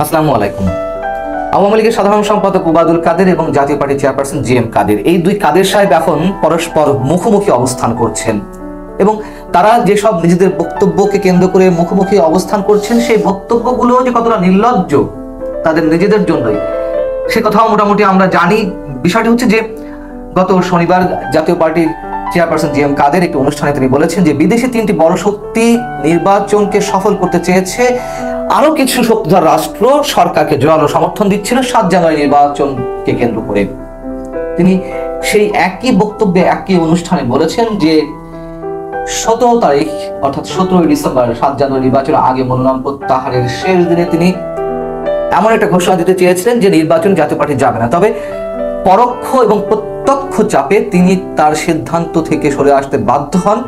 আসসালামু আলাইকুম। আওয়ামী লীগের সাধারণ সম্পাদক ওবায়দুল কাদের এবং জাতীয় পার্টির চেয়ারপারসন জি.এম. কাদের, এই দুই কাদের সাহেব এখন পরস্পর মুখোমুখি অবস্থান করছেন এবং তারা যেসব নিজেদের বক্তব্যকে কেন্দ্র করে মুখোমুখি অবস্থান করছেন, সেই বক্তব্যগুলো যে কতটা নির্লজ্জ তাদের নিজেদের জন্যই, সে কথাও মোটামুটি আমরা জানি। বিষয়টি হচ্ছে যে গত শনিবার জাতীয় পার্টির চেয়ারপারসন জি.এম. কাদের একটি অনুষ্ঠানে তিনি বলেছেন যে বিদেশি তিনটি বড় শক্তি নির্বাচনকে সফল করতে চেয়েছে, আরো কিছু শক্তিধর রাষ্ট্র সরকারকে জোরালো সমর্থন দিচ্ছিল 7 জানুয়ারি নির্বাচনকে কেন্দ্র করে। তিনি সেই একই বক্তব্যে একই অনুষ্ঠানে বলেছেন যে 17 তারিখ অর্থাৎ 17 ডিসেম্বর 7 জানুয়ারি নির্বাচনের আগে মনোনয়ন প্রত্যাহারের শেষ দিনে তিনি এমন একটা ঘোষণা দিতে চেয়েছিলেন যে নির্বাচন জাতীয় পার্টি যাবে না। তবে পরোক্ষ এবং প্রত্যক্ষ চাপে তিনি তার সিদ্ধান্ত থেকে সরে আসতে বাধ্য হন।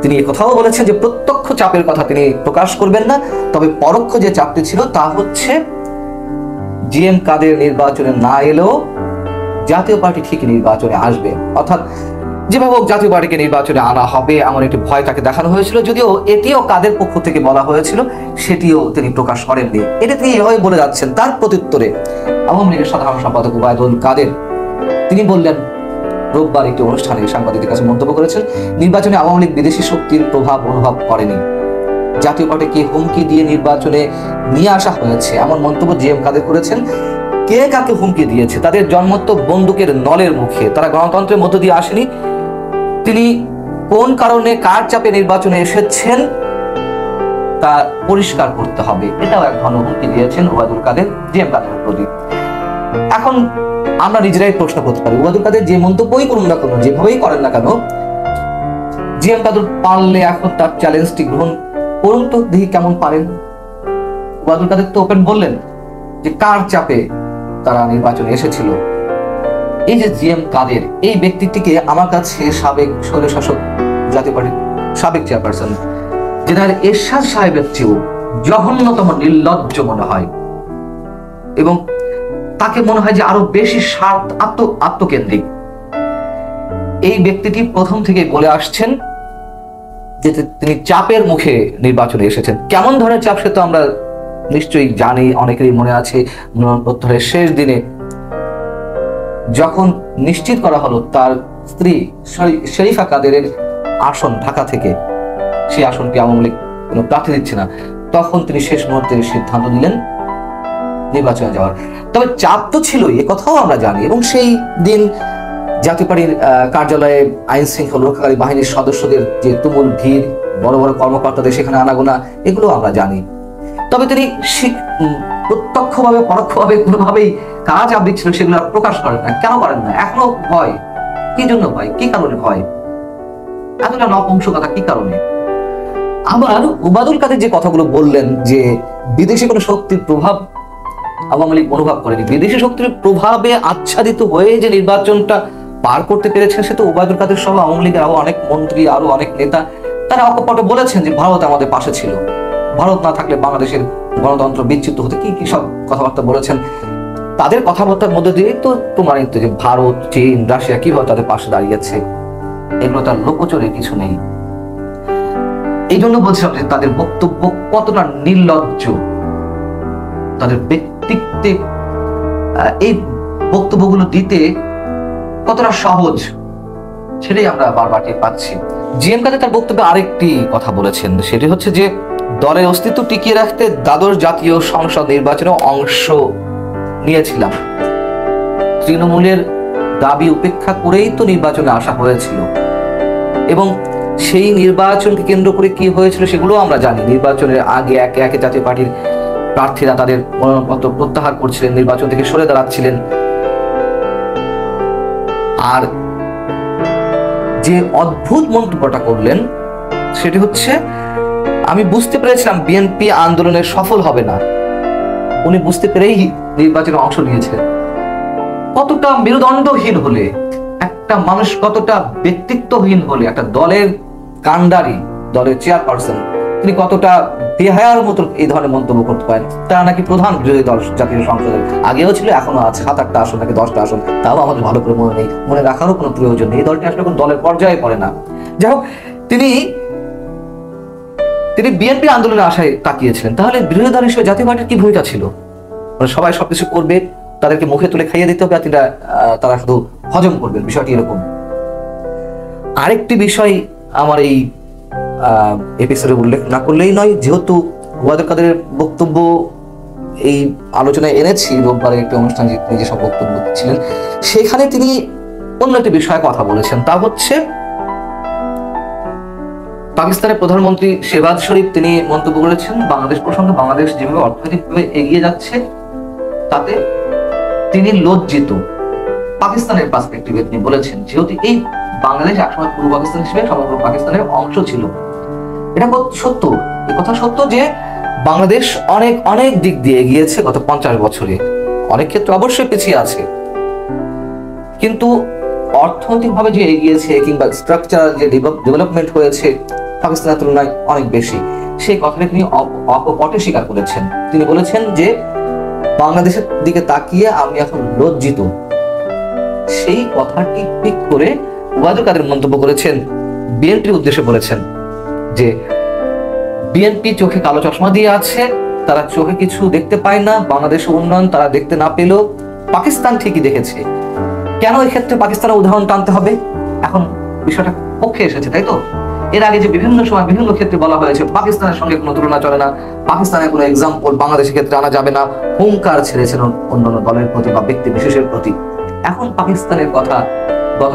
তিনি কথাও বলেছেন যে প্রত্যক্ষ চাপের কথা তিনি প্রকাশ করবেন না, তবে পরোক্ষ যে চাপটি ছিল তা হচ্ছে জি.এম. কাদের নির্বাচনে না এলেও জাতীয় পার্টি ঠিকই নির্বাচনে আসবে, অর্থাৎ যেভাবে জাতীয় পার্টিকে নির্বাচনে আনা হবে এমন একটি ভয় তাকে দেখানো হয়েছিল। যদিও এটিও কাদের পক্ষ থেকে বলা হয়েছিল, সেটিও তিনি প্রকাশ করেননি। এটা তিনি এভাবে বলে যাচ্ছেন। তার প্রত্যুত্তরে আওয়ামী লীগের সাধারণ সম্পাদক ওবায়দুল কাদের তিনি বললেন, রোববার একটি অনুষ্ঠানে সাংবাদিকদের কাছে মন্তব্য করেছেন, নির্বাচনে আওয়ামী লীগ বিদেশি শক্তির প্রভাব অনুভব করেনি, জাতীয় পার্টিকে হুমকি দিয়ে নির্বাচনে নিয়ে আসা হয়েছে, এমন মন্তব্য জি.এম. কাদের করেছেন। কে কাকে হুমকি দিয়েছে? তাদের জন্মত বন্দুকের নলের মুখে, তারা গণতন্ত্রের মধ্য দিয়ে আসেনি। তিনি কোন কারণে কার চাপে নির্বাচনে এসেছেন তা পরিষ্কার করতে হবে, এটাও এক ধরনের হুমকি দিয়েছেন ওবায়দুল কাদের জি.এম. কাদেরের প্রতি। এখন আমরা নিজেরাই প্রশ্ন করতে পারি, ওবায়দুল কাদের যে মন্তব্যই করুন না কেন, যেভাবেই করেন না কেন, জি.এম. কাদের পারলে এখন তার চ্যালেঞ্জটি গ্রহণ করুন তো, দেখি কেমন পারেন। ওবায়দুল কাদের তো ওপেন বললেন যে কার চাপে তারা নির্বাচনে এসেছিল। এই যে জি.এম. কাদের, এই ব্যক্তিটিকে আমার কাছে সাবেক স্বৈরশাসক জাতীয় পার্টির সাবেক চেয়ারপারসন জেনারেল এরশাদ সাহেবের চেয়েও জঘন্যতম নির্লজ্জ মনে হয় এবং তাকে মনে হয় যে আরো বেশি স্বার্থ আত্মকেন্দ্রিক। এই ব্যক্তিটি প্রথম থেকে বলে আসছেন যে তিনি চাপের মুখে নির্বাচনে এসেছেন। কেমন ধরনের চাপ সে তো আমরা নিশ্চয়ই জানি, অনেকেরই মনে আছে। মনোনয়ন প্রত্যাহারের শেষ দিনে যখন নিশ্চিত করা হলো তার স্ত্রী শরীফা কাদেরের আসন ঢাকা থেকে, সেই আসনটি আওয়ামী লীগ কোনো প্রার্থী দিচ্ছে না, তখন তিনি শেষ মুহূর্তে সিদ্ধান্ত নিলেন নির্বাচনে যাওয়ার। তবে চাপ তো ছিলই, এ কথাও আমরা জানি। এবং সেই দিন জাতীয় পার্টির কার্যালয়ে আইন শৃঙ্খলা রক্ষাকারী বাহিনীর সদস্যদের যে তুমুল ভিড়, বড় বড় কর্মকর্তাদের সেখানে আনাগোনা, এগুলো আমরা জানি। তবে তিনি প্রত্যক্ষভাবে পরোক্ষভাবে কোনোভাবেই কারা চাপ দিচ্ছিল সেগুলো প্রকাশ করেন না। কেন করেন না? এখনো ভয়। কি জন্য ভয়? কি কারণে ভয়? এতটা নপুংসকতা কি কারণে? আবার ওবায়দুল কাদের যে কথাগুলো বললেন যে বিদেশি কোনো শক্তির প্রভাব আওয়ামী লীগ অনুভব করেনি, বিদেশি শক্তির প্রভাবে আচ্ছাদিত হয়ে যে নির্বাচনটা পার করতে পেরেছেন, সে তো ওবায়দুল কাদের সহ আওয়ামী লীগের আরো অনেক মন্ত্রী, আরো অনেক নেতা, তারা অকপটে বলেছেন যে ভারত আমাদের পাশে ছিল, ভারত না থাকলে বাংলাদেশের গণতন্ত্র বিচ্যুত হতে, কি কি সব কথাবার্তা বলেছেন। তাদের কথাবার্তার মধ্যে দিয়ে তো প্রমাণিত যে ভারত, চীন, রাশিয়া কিভাবে তাদের পাশে দাঁড়িয়েছে। এগুলো তার লোকচরে কিছু নেই। এই জন্য বলছিলাম যে তাদের বক্তব্য কতটা নির্লজ্জ, তাদের ব্যক্তিত্বে এই বক্তব্যগুলো দিতে কতটা সহজ, সেটাই আমরা বারবার টের পাচ্ছি। জি.এম. কাদের তার বক্তব্যে আরেকটি কথা বলেছেন, সেটি হচ্ছে যে দলের অস্তিত্ব টিকিয়ে রাখতে দ্বাদশ জাতীয় সংসদ নির্বাচনে অংশ নিয়েছিলাম, তৃণমূলের দাবি উপেক্ষা করেই তো নির্বাচনে আসা হয়েছিল এবং সেই নির্বাচনকে কেন্দ্র করে কি হয়েছিল সেগুলো আমরা জানি। নির্বাচনের আগে একে একে জাতীয় পার্টির প্রার্থীরা তাদের মনোনয়নপত্র প্রত্যাহার করছিলেন, নির্বাচন থেকে সরে দাঁড়াচ্ছিলেন। আর যে অদ্ভুত মন্তব্যটা করলেন সেটি হচ্ছে, আমি বুঝতে পেরেছিলাম বিএনপি আন্দোলনের সফল হবে না। উনি বুঝতে পেরেই নির্বাচনে অংশ নিয়েছেন। কতটা মেরুদণ্ডহীন হলে একটা মানুষ, কতটা ব্যক্তিত্বহীন হলে একটা দলের কান্ডারি, দলের চেয়ারপারসন, তিনি কতটা বেহায়ার মতো এই ধরনের মন্তব্য করতে পারেন। তারা নাকি প্রধান বিরোধী দল জাতীয় সংসদের, আগেও ছিল, এখনো আছে, 7-8টা আসন নাকি 10টা আসন, তাও আমাদের ভালো করে মনে নেই, মনে রাখারও কোনো প্রয়োজন নেই। এই দলটি আসলে কোন দলের পর্যায়ে পড়ে না। যাই হোক, তিনি বিএনপি আন্দোলনের আশায় তাকিয়েছিলেন। তাহলে বিরোধী দল হিসেবে জাতীয় পার্টির কি ভূমিকা ছিল? মানে সবাই সবকিছু করবে, তাদেরকে মুখে তুলে খাইয়ে দিতে হবে, আর তারা শুধু হজম করবেন, বিষয়টি এরকম। আরেকটি বিষয় আমার এই এপিসোডে উল্লেখ না করলেই নয়, যেহেতু ওবায়দুল কাদেরের বক্তব্য এই আলোচনায় এনেছি, রোববারের একটি অনুষ্ঠানে তিনি যেসব বক্তব্য ছিলেন, সেখানে তিনি অন্য একটি বিষয়ে কথা বলেছেন। তা হচ্ছে পাকিস্তানের প্রধানমন্ত্রী শেহবাজ শরীফ তিনি মন্তব্য করেছেন বাংলাদেশ প্রসঙ্গে, বাংলাদেশ যেভাবে অর্থনৈতিকভাবে এগিয়ে যাচ্ছে তাতে তিনি লজ্জিত। পাকিস্তানের পার্সপেক্টিভে তিনি বলেছেন, যেহেতু এই বাংলাদেশ একসময় পূর্ব পাকিস্তান হিসেবে সমগ্র পাকিস্তানের অংশ ছিল। এটা সত্য, এই কথা সত্য যে বাংলাদেশ অনেক অনেক দিক দিয়ে এগিয়েছে গত 50 বছরে, অনেক ক্ষেত্রে অবশ্যই পিছিয়ে আছে, কিন্তু অর্থনৈতিকভাবে যে এগিয়েছে কিংবা স্ট্রাকচার যে ডেভেলপমেন্ট হয়েছে পাকিস্তানের তুলনায় অনেক বেশি, সেই কথাটা তিনি অকপটে স্বীকার করেছেন। তিনি বলেছেন যে বাংলাদেশের দিকে তাকিয়ে আমি এখন লজ্জিত। সেই কথাটি ঠিক করে ওবায়দুল কাদের মন্তব্য করেছেন, বিএনপির উদ্দেশ্যে বলেছেন যে বিএনপি চোখে কালো চশমা দিয়ে আছে, তারা চোখে কিছু দেখতে পায় না, বাংলাদেশের উন্নয়ন তারা দেখতে না পেলেও পাকিস্তান ঠিকই দেখেছে। কেন এই ক্ষেত্রে পাকিস্তানের উদাহরণ টানতে হবে? এখন বিষয়টা পক্ষে এসেছে, তাই তো? এর আগে যে বিভিন্ন সময় বিভিন্ন ক্ষেত্রে বলা হয়েছে পাকিস্তানের সঙ্গে কোনো তুলনা চলে না, পাকিস্তানের কোনো এক্সাম্পল বাংলাদেশের ক্ষেত্রে আনা যাবে না, হুঙ্কার ছেড়েছেন অন্যান্য দলের প্রতি বা ব্যক্তি বিশেষের প্রতি। এখন পাকিস্তানের কথা গত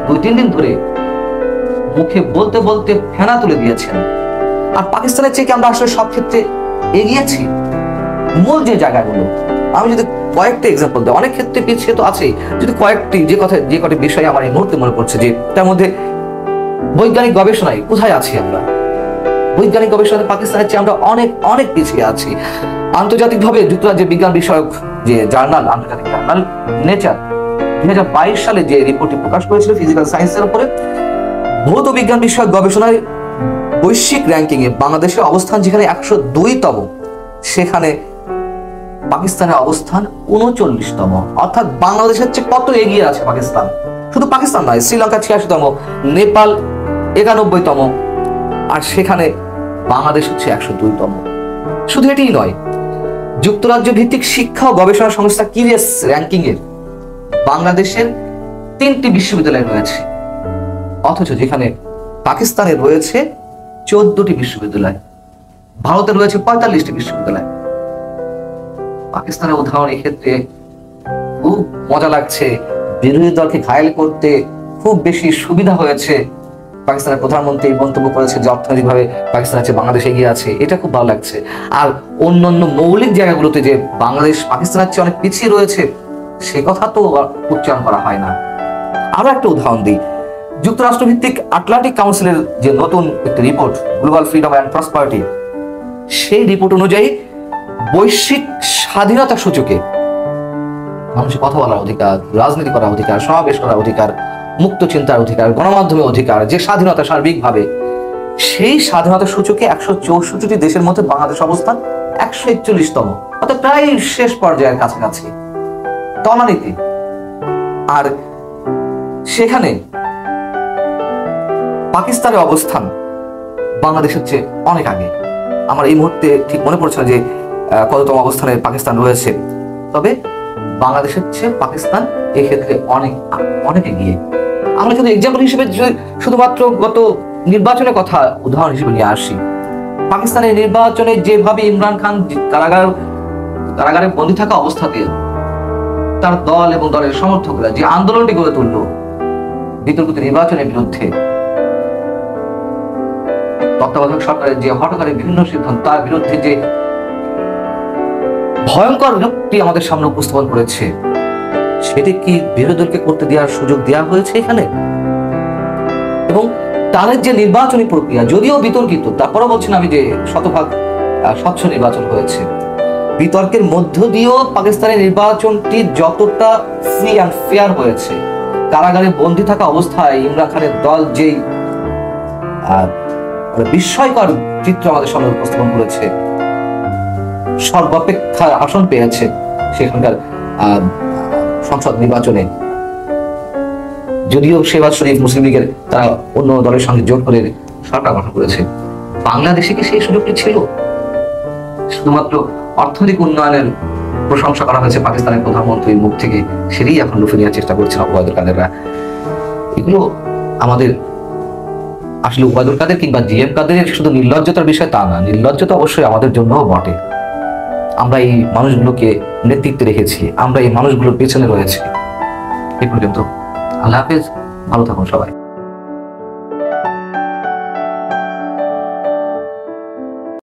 2-3 দিন ধরে মুখে বলতে বলতে ফেনা তুলে দিয়েছেন। আর পাকিস্তানের চেয়ে কি আমরা আসলে সব ক্ষেত্রে এগিয়েছি? মূল যে জায়গাগুলো, আমি যদি কয়েকটা এক্সাম্পল দিই, অনেক ক্ষেত্রে পিছিয়ে তো আছেই, যদি কয়েকটি যে কটি বিষয় আমার এই মুহূর্তে মনে পড়ছে, যে তার মধ্যে বৈজ্ঞানিক গবেষণায় কোথায় আছি আমরা? বৈজ্ঞানিক গবেষণায় পাকিস্তানের চেয়ে আমরা অনেক অনেক পিছিয়ে আছি। আন্তর্জাতিকভাবে যুক্তরাজ্যের বিজ্ঞান বিষয়ক যে জার্নাল, আন্তর্জাতিক জার্নাল নেচার 2022 সালে যে রিপোর্টটি প্রকাশ করেছিল ফিজিক্যাল সায়েন্সের উপরে, ভৌত বিজ্ঞান বিষয়ক গবেষণায় বৈশ্বিক র্যাঙ্কিং এ বাংলাদেশের অবস্থান যেখানে 102তম, সেখানে পাকিস্তানের অবস্থান 39তম। অর্থাৎ বাংলাদেশের চেয়ে কত এগিয়ে আছে পাকিস্তান। শুধু পাকিস্তান নয়, শ্রীলঙ্কা 86তম, নেপাল 91তম, আর সেখানে বাংলাদেশ হচ্ছে 102তম। শুধু এটিই নয়, যুক্তরাজ্য ভিত্তিক শিক্ষা ও গবেষণা সংস্থা কিউএস র্যাঙ্কিং এর বাংলাদেশের 3টি বিশ্ববিদ্যালয় রয়েছে, অথচ যেখানে পাকিস্তানে রয়েছে 14টি বিশ্ববিদ্যালয়, ভারতে রয়েছে 45টি বিশ্ববিদ্যালয়। পাকিস্তানের উদাহরণ এক্ষেত্রে খুব মজা লাগছে, বিরোধী দলকে ঘায়েল করতে খুব বেশি সুবিধা হয়েছে। পাকিস্তানের প্রধানমন্ত্রী মন্তব্য করেছে যে অর্থনৈতিকভাবে পাকিস্তান আছে, বাংলাদেশ এগিয়ে আছে, এটা খুব ভালো লাগছে। আর অন্যান্য মৌলিক জায়গাগুলোতে যে বাংলাদেশ পাকিস্তানের চেয়ে অনেক পিছিয়ে রয়েছে, সে কথা তো উচ্চারণ করা হয় না। আরো একটা উদাহরণ দিই, যুক্তরাষ্ট্র ভিত্তিক আটলান্টিক কাউন্সিলের যে নতুন একটি report global freedom and prosperity, সেই রিপোর্ট অনুযায়ী বৈশ্বিক স্বাধীনতা সূচকে মানুষের কথা বলার অধিকার, রাজনীতি করার অধিকার, সমাবেশ করার অধিকার, মুক্ত চিন্তার অধিকার, গণমাধ্যমের অধিকার, যে স্বাধীনতা সার্বিকভাবে, সেই স্বাধীনতা সূচকে 164টি দেশের মধ্যে বাংলাদেশ অবস্থান 141তম, অর্থাৎ প্রায় শেষ পর্যায়ের কাছাকাছি, তলানিতে। আর সেখানে পাকিস্তানের অবস্থান বাংলাদেশের চেয়ে অনেক আগে। আমার এই মুহূর্তে ঠিক মনে পড়ছে না যে কততম অবস্থানে পাকিস্তান রয়েছে, তবে বাংলাদেশের চেয়ে পাকিস্তান এই ক্ষেত্রে অনেক অনেক এগিয়ে। আমরা যদি এক্সাম্পল হিসেবে শুধুমাত্র গত নির্বাচনের কথা উদাহরণ হিসেবে নিয়ে আসি, পাকিস্তানের নির্বাচনে যেভাবে ইমরান খান কারাগারে বন্দী থাকা অবস্থাতে তার দল এবং দলের সমর্থকরা যে আন্দোলনটি গড়ে তুলল বিতর্কিত নির্বাচনের বিরুদ্ধে, তত্ত্বাবধায়ক সরকারের যে হঠকারী বিভিন্ন সিদ্ধান্ত, তার বিরুদ্ধে যে ভয়ঙ্কর রূপটি আমাদের সামনে উপস্থাপন করেছে, সেটি কি বিরোধী দলকে করতে দেওয়ার সুযোগ দেওয়া হয়েছে এখানে? এবং তাদের যে নির্বাচনী প্রক্রিয়া যদিও বিতর্কিত, তারপরও বলছেন আমি যে শতভাগ স্বচ্ছ নির্বাচন হয়েছে, বিতর্কের মধ্য দিয়েও পাকিস্তানের নির্বাচনটি যতটা ফ্রি অ্যান্ড ফেয়ার হয়েছে, কারাগারে বন্দী থাকা অবস্থায় ইমরান খানের দল যেই বিস্ময়কর চিত্র আমাদের সামনে উপস্থাপন করেছে, সর্বাপেক্ষা আসন পেয়েছে সেখানকার সংসদ নির্বাচনে, যদিও শেহবাজ শরীফ মুসলিম লীগের তারা অন্য দলের সঙ্গে জোট করে সরকার গঠন করেছে। বাংলাদেশে কি সেই সুযোগটি ছিল? শুধুমাত্র অর্থনৈতিক উন্নয়নের প্রশংসা করা হয়েছে পাকিস্তানের প্রধানমন্ত্রীর মুখ থেকে, সেটাই এখন লুফে নেওয়ার চেষ্টা করছেন ওবায়দুল কাদেররা। এগুলো আমাদের আসলে ওবায়দুল কাদের কিংবা জিএম কাদেরের শুধু নির্লজ্জতার বিষয় তা না, নির্লজ্জতা অবশ্যই আমাদের জন্যও বটে। আমরা এই মানুষগুলোকে নেতৃত্বে রেখেছি, আমরা এই মানুষগুলোর পেছনে রয়েছি। এ পর্যন্ত, আল্লাহ হাফেজ, ভালো থাকুন সবাই।